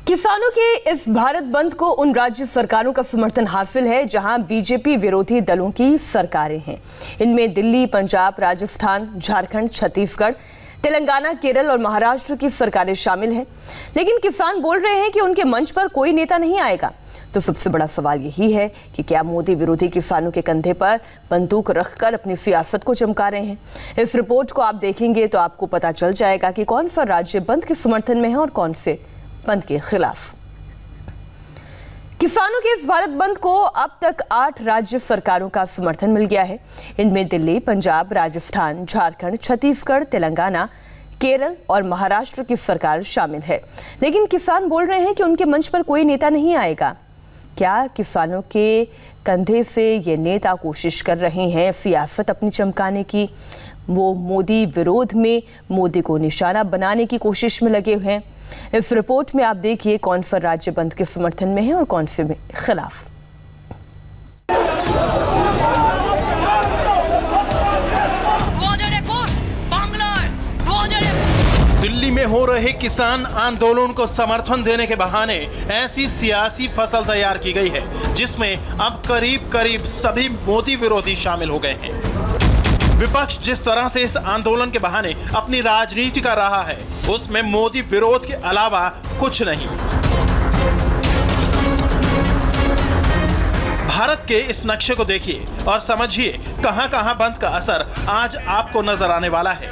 किसानों के इस भारत बंद को उन राज्य सरकारों का समर्थन हासिल है जहां बीजेपी विरोधी दलों की सरकारें हैं। इनमें दिल्ली, पंजाब, राजस्थान, झारखंड, छत्तीसगढ़, तेलंगाना, केरल और महाराष्ट्र की सरकारें शामिल हैं। लेकिन किसान बोल रहे हैं कि उनके मंच पर कोई नेता नहीं आएगा। तो सबसे बड़ा सवाल यही है कि क्या मोदी विरोधी किसानों के कंधे पर बंदूक रखकर अपनी सियासत को चमका रहे हैं? इस रिपोर्ट को आप देखेंगे तो आपको पता चल जाएगा कि कौन सा राज्य बंद के समर्थन में है और कौन से बंद के खिलाफ। किसानों के इस भारत बंद को अब तक 8 राज्य सरकारों का समर्थन मिल गया है। इनमें दिल्ली, पंजाब, राजस्थान, झारखंड, छत्तीसगढ़, तेलंगाना, केरल और महाराष्ट्र की सरकार शामिल है। लेकिन किसान बोल रहे हैं कि उनके मंच पर कोई नेता नहीं आएगा। क्या किसानों के कंधे से ये नेता कोशिश कर रहे हैं सियासत अपनी चमकाने की? वो मोदी विरोध में मोदी को निशाना बनाने की कोशिश में लगे हुए हैं। इस रिपोर्ट में आप देखिए कौन सा राज्य बंद के समर्थन में है और कौन से में खिलाफ। दिल्ली में हो रहे किसान आंदोलन को समर्थन देने के बहाने ऐसी सियासी फसल तैयार की गई है जिसमें अब करीब करीब सभी मोदी विरोधी शामिल हो गए हैं। विपक्ष जिस तरह से इस आंदोलन के बहाने अपनी राजनीति कर रहा है उसमें मोदी विरोध के अलावा कुछ नहीं। भारत के इस नक्शे को देखिए और समझिए कहां-कहां बंद का असर आज आपको नजर आने वाला है।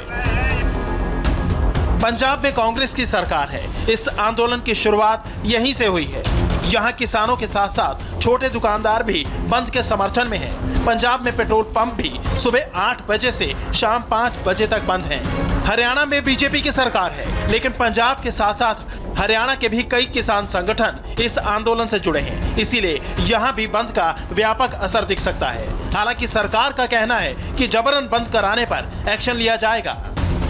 पंजाब में कांग्रेस की सरकार है। इस आंदोलन की शुरुआत यहीं से हुई है। यहाँ किसानों के साथ साथ छोटे दुकानदार भी बंद के समर्थन में हैं। पंजाब में पेट्रोल पंप भी सुबह 8 बजे से शाम 5 बजे तक बंद हैं। हरियाणा में बीजेपी की सरकार है, लेकिन पंजाब के साथ साथ हरियाणा के भी कई किसान संगठन इस आंदोलन से जुड़े हैं। इसीलिए यहाँ भी बंद का व्यापक असर दिख सकता है। हालांकि सरकार का कहना है कि जबरन बंद कराने पर एक्शन लिया जाएगा।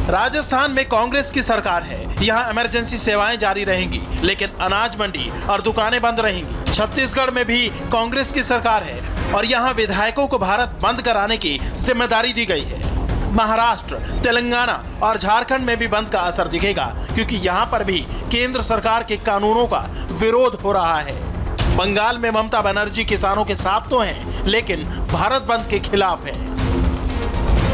राजस्थान में कांग्रेस की सरकार है। यहाँ इमरजेंसी सेवाएं जारी रहेंगी, लेकिन अनाज मंडी और दुकानें बंद रहेंगी। छत्तीसगढ़ में भी कांग्रेस की सरकार है और यहाँ विधायकों को भारत बंद कराने की जिम्मेदारी दी गई है। महाराष्ट्र, तेलंगाना और झारखंड में भी बंद का असर दिखेगा, क्योंकि यहाँ पर भी केंद्र सरकार के कानूनों का विरोध हो रहा है। बंगाल में ममता बनर्जी किसानों के साथ तो हैं, लेकिन भारत बंद के खिलाफ हैं।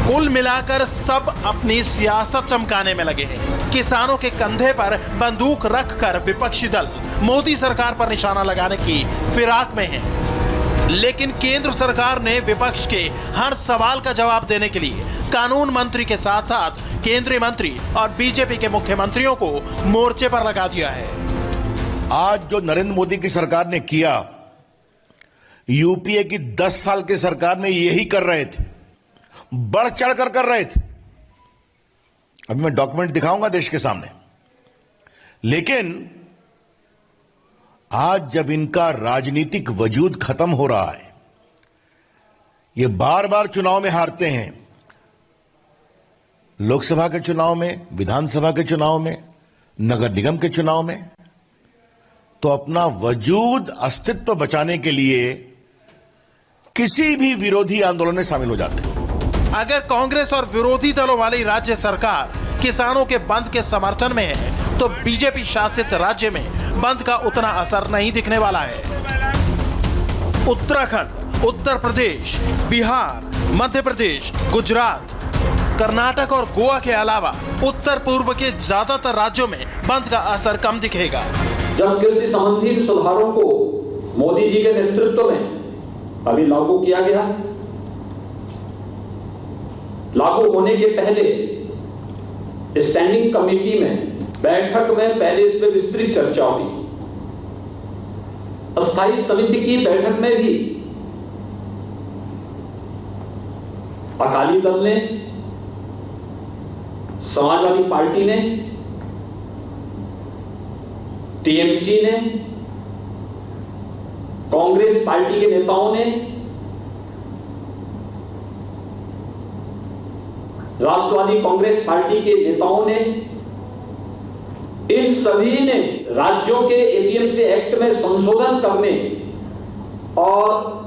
कुल मिलाकर सब अपनी सियासत चमकाने में लगे हैं। किसानों के कंधे पर बंदूक रखकर विपक्षी दल मोदी सरकार पर निशाना लगाने की फिराक में है। लेकिन केंद्र सरकार ने विपक्ष के हर सवाल का जवाब देने के लिए कानून मंत्री के साथ साथ केंद्रीय मंत्री और बीजेपी के मुख्यमंत्रियों को मोर्चे पर लगा दिया है। आज जो नरेंद्र मोदी की सरकार ने किया, यूपीए की 10 साल की सरकार में यही कर रहे थे, बढ़ चढ़कर कर रहे थे। अभी मैं डॉक्यूमेंट दिखाऊंगा देश के सामने। लेकिन आज जब इनका राजनीतिक वजूद खत्म हो रहा है, ये बार बार चुनाव में हारते हैं, लोकसभा के चुनाव में, विधानसभा के चुनाव में, नगर निगम के चुनाव में, तो अपना वजूद, अस्तित्व बचाने के लिए किसी भी विरोधी आंदोलन में शामिल हो जाते हैं। अगर कांग्रेस और विरोधी दलों वाली राज्य सरकार किसानों के बंद के समर्थन में है, तो बीजेपी शासित राज्य में बंद का उतना असर नहीं दिखने वाला है। उत्तराखंड, उत्तर प्रदेश, बिहार, मध्य प्रदेश, गुजरात, कर्नाटक और गोवा के अलावा उत्तर पूर्व के ज्यादातर राज्यों में बंद का असर कम दिखेगा। जब कृषि संबंधी सुधारों को मोदी जी के नेतृत्व में अभी लागू किया गया, लागू होने के पहले स्टैंडिंग कमेटी में बैठक में पहले इस पर विस्तृत चर्चा हुई। अस्थायी समिति की बैठक में भी अकाली दल ने, समाजवादी पार्टी ने, टीएमसी ने, कांग्रेस पार्टी के नेताओं ने, राष्ट्रवादी कांग्रेस पार्टी के नेताओं ने, इन सभी ने राज्यों के एपीएमसी एक्ट में संशोधन करने और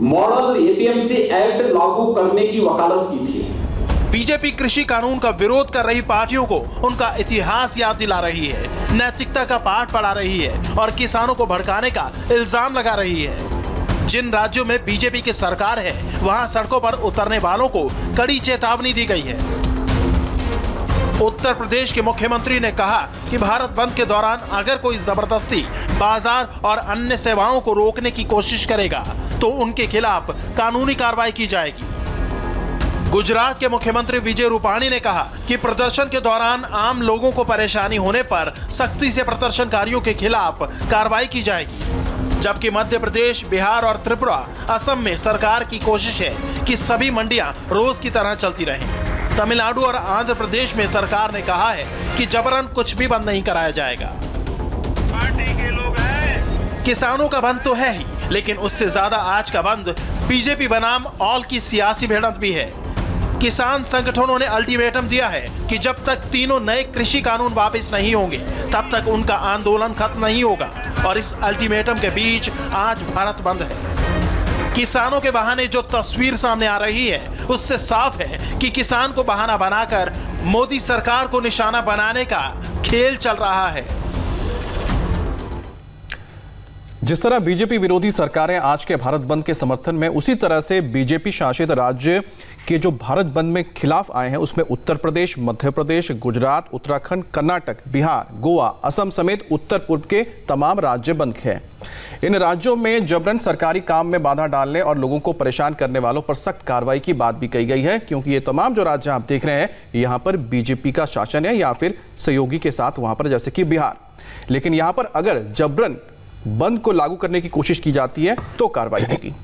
मॉडल एपीएमसी एक्ट लागू करने की वकालत की थी। बीजेपी कृषि कानून का विरोध कर रही पार्टियों को उनका इतिहास याद दिला रही है, नैतिकता का पाठ पढ़ा रही है और किसानों को भड़काने का इल्जाम लगा रही है। जिन राज्यों में बीजेपी की सरकार है, वहां सड़कों पर उतरने वालों को कड़ी चेतावनी दी गई है। उत्तर प्रदेश के मुख्यमंत्री ने कहा कि भारत बंद के दौरान अगर कोई जबरदस्ती बाजार और अन्य सेवाओं को रोकने की कोशिश करेगा तो उनके खिलाफ कानूनी कार्रवाई की जाएगी। गुजरात के मुख्यमंत्री विजय रूपाणी ने कहा कि प्रदर्शन के दौरान आम लोगों को परेशानी होने पर सख्ती से प्रदर्शनकारियों के खिलाफ कार्रवाई की जाएगी। जबकि मध्य प्रदेश, बिहार और त्रिपुरा, असम में सरकार की कोशिश है कि सभी मंडियां रोज की तरह चलती रहें। तमिलनाडु और आंध्र प्रदेश में सरकार ने कहा है कि जबरन कुछ भी बंद नहीं कराया जाएगा। पार्टी के लोग हैं। किसानों का बंद तो है ही, लेकिन उससे ज्यादा आज का बंद बीजेपी बनाम ऑल की सियासी भिड़ंत भी है। किसान संगठनों ने अल्टीमेटम दिया है कि जब तक तीनों नए कृषि कानून वापस नहीं होंगे तब तक उनका आंदोलन खत्म नहीं होगा। और इस अल्टीमेटम के बीच आज भारत बंद है। किसानों के बहाने जो तस्वीर सामने आ रही है उससे साफ है कि किसान को बहाना बनाकर मोदी सरकार को निशाना बनाने का खेल चल रहा है। जिस तरह बीजेपी विरोधी सरकारें आज के भारत बंद के समर्थन में, उसी तरह से बीजेपी शासित राज्य के जो भारत बंद में खिलाफ आए हैं उसमें उत्तर प्रदेश, मध्य प्रदेश, गुजरात, उत्तराखंड, कर्नाटक, बिहार, गोवा, असम समेत उत्तर पूर्व के तमाम राज्य बंद हैं। इन राज्यों में जबरन सरकारी काम में बाधा डालने और लोगों को परेशान करने वालों पर सख्त कार्रवाई की बात भी कही गई है, क्योंकि ये तमाम जो राज्य आप देख रहे हैं यहाँ पर बीजेपी का शासन है या फिर सहयोगी के साथ वहां पर, जैसे कि बिहार। लेकिन यहाँ पर अगर जबरन बंद को लागू करने की कोशिश की जाती है तो कार्रवाई होगी।